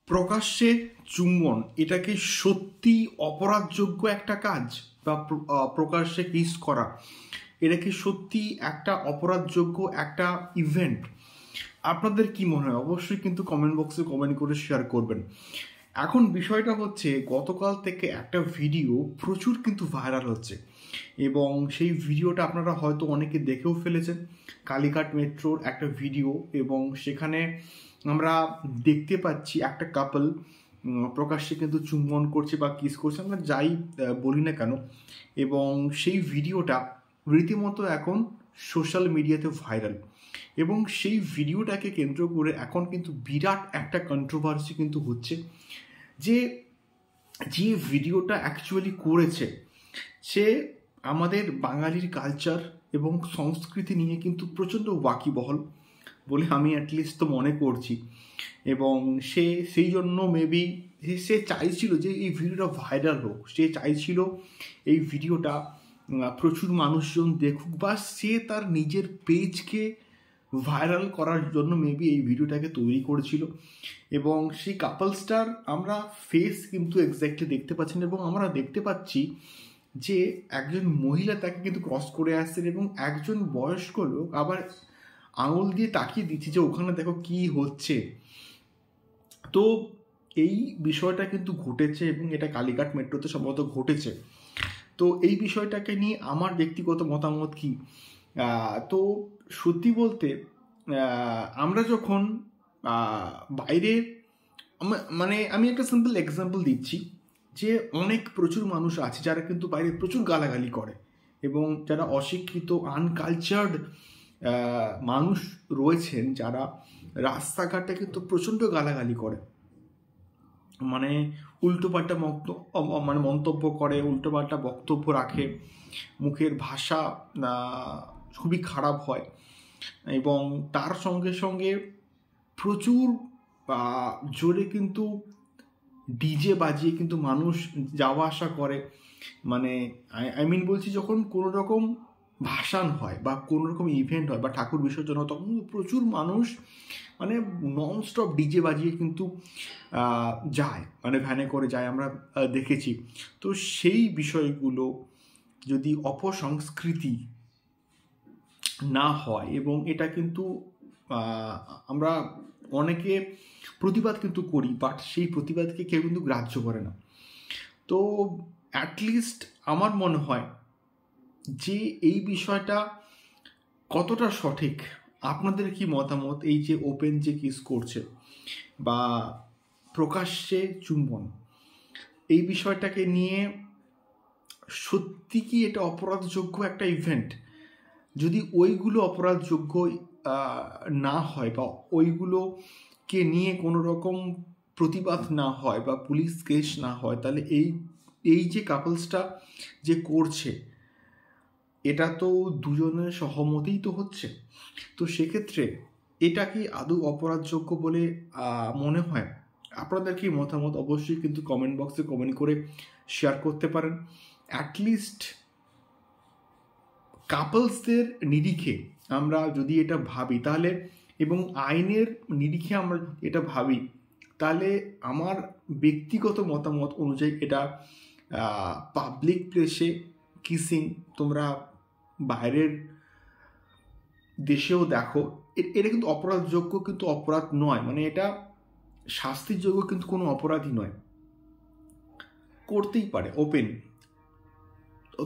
প্রকাশ্যে চুম্বন এটা কি সত্যি অপরাধযোগ্য একটা কাজ, বা প্রকাশ্যে কিস করা এটা কি সত্যি একটা অপরাধযোগ্য একটা ইভেন্ট? আপনাদের কি মনে হয়? অবশ্যই কিন্তু কমেন্ট বক্সে কমেন্ট করে শেয়ার করবেন। এখন বিষয়টা হচ্ছে, গতকাল থেকে একটা ভিডিও প্রচুর কিন্তু ভাইরাল হচ্ছে, এবং সেই ভিডিওটা আপনারা হয়তো অনেকে দেখেও ফেলেছেন। কালীঘাট মেট্রোর একটা ভিডিও, এবং সেখানে আমরা দেখতে পাচ্ছি একটা কাপল প্রকাশ্যে কিন্তু চুম্বন করছে বা কিস করছে, আমরা যাই বলি না কেন। এবং সেই ভিডিওটা রীতিমতো এখন সোশ্যাল মিডিয়াতে ভাইরাল, এবং সেই ভিডিওটাকে কেন্দ্র করে এখন কিন্তু বিরাট একটা কন্ট্রোভার্সি কিন্তু হচ্ছে, যে যে ভিডিওটা অ্যাকচুয়ালি করেছে সে আমাদের বাঙালির কালচার এবং সংস্কৃতি নিয়ে কিন্তু প্রচণ্ড ওয়াকিবহল বলে আমি অ্যাটলিস্ট তো মনে করছি। এবং সে সেই জন্য মেবি সে চাইছিল যে এই ভিডিওটা ভাইরাল হোক, সে চাইছিল এই ভিডিওটা প্রচুর মানুষজন দেখুক, বা সে তার নিজের পেজকে ভাইরাল করার জন্য মেবি এই ভিডিওটাকে তৈরি করেছিল। এবং সেই কাপলসটার আমরা ফেস কিন্তু এক্স্যাক্টলি দেখতে পাচ্ছি না, এবং আমরা দেখতে পাচ্ছি যে একজন মহিলা তাকে কিন্তু ক্রস করে আসছেন, এবং একজন বয়স্ক লোক আবার আঙুল দিয়ে তাকিয়ে দিচ্ছে যে ওখানে দেখো কি হচ্ছে। তো এই বিষয়টা কিন্তু ঘটেছে, এবং এটা কালীঘাট মেট্রোতে সম্ভবত ঘটেছে। তো এই বিষয়টাকে নিয়ে আমার ব্যক্তিগত মতামত কি, তো সত্যি বলতে আমরা যখন বাইরে, মানে আমি একটা সিম্পল এক্সাম্পল দিচ্ছি, যে অনেক প্রচুর মানুষ আছে যারা কিন্তু বাইরে প্রচুর গালাগালি করে, এবং যারা অশিক্ষিত আনকালচার্ড মানুষ রয়েছেন যারা রাস্তাঘাটে কিন্তু প্রচণ্ড গালাগালি করে, মানে উল্টোপাল্টা মন্তব্য করে, উল্টোপাল্টা বক্তব্য রাখে, মুখের ভাষা খুবই খারাপ হয়, এবং তার সঙ্গে সঙ্গে প্রচুর জোরে কিন্তু ডিজে বাজিয়ে কিন্তু মানুষ যাওয়া আসা করে। মানে আই মিন বলছি, যখন কোনো রকম ভাসান হয় বা কোনো রকম ইভেন্ট হয় বা ঠাকুর বিসর্জন হয়, তখন প্রচুর মানুষ মানে ননস্টপ ডিজে বাজিয়ে কিন্তু যায়, মানে ভ্যানে করে যায়, আমরা দেখেছি। তো সেই বিষয়গুলো যদি অপসংস্কৃতি না হয়, এবং এটা কিন্তু আমরা অনেকে প্রতিবাদ কিন্তু করি, বাট সেই প্রতিবাদকে কেউ কিন্তু গ্রাহ্য করে না। তো অ্যাটলিস্ট আমার মনে হয় যে এই বিষয়টা কতটা সঠিক, আপনাদের কি মতামত? এই যে ওপেন যে কিস করছে বা প্রকাশ্যে চুম্বন, এই বিষয়টাকে নিয়ে সত্যি কি এটা অপরাধযোগ্য একটা ইভেন্ট? যদি ওইগুলো অপরাধযোগ্য না হয়, বা ওইগুলোকে নিয়ে কোনো রকম প্রতিবাদ না হয়, বা পুলিশ কেস না হয়, তাহলে এই যে কাপলসটা যে করছে এটা তো দুজনের সহমতেই তো হচ্ছে। তো সেক্ষেত্রে এটা কি আদৌ অপরাধযোগ্য বলে মনে হয়? আপনাদের কি মতামত? অবশ্যই কিন্তু কমেন্ট বক্সে কমেন্ট করে শেয়ার করতে পারেন। অ্যাটলিস্ট কাপলসদের নিরিখে আমরা যদি এটা ভাবি তাহলে, এবং আইনের নিরিখে আমরা এটা ভাবি, তাহলে আমার ব্যক্তিগত মতামত অনুযায়ী এটা পাবলিক প্লেসে কিসিং, তোমরা বাইরের দেশেও দেখো, এটা কিন্তু অপরাধযোগ্য কিন্তু অপরাধ নয়, মানে এটা শাস্তির যোগ্য কিন্তু কোনো অপরাধই নয়, করতেই পারে ওপেন।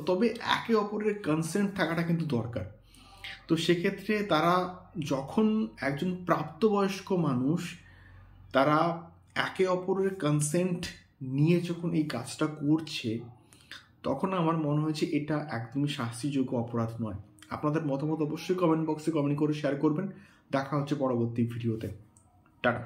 তবে একে অপরের কনসেন্ট থাকাটা কিন্তু দরকার। তো সেক্ষেত্রে তারা যখন একজন প্রাপ্তবয়স্ক মানুষ, তারা একে অপরের কনসেন্ট নিয়ে যখন এই কাজটা করছে, তখন আমার মনে হয়েছে এটা একদমই শাস্তিযোগ্য অপরাধ নয়। আপনাদের মতামত অবশ্যই কমেন্ট বক্সে কমেন্ট করে শেয়ার করবেন। দেখা হচ্ছে পরবর্তী ভিডিওতে। টাটা।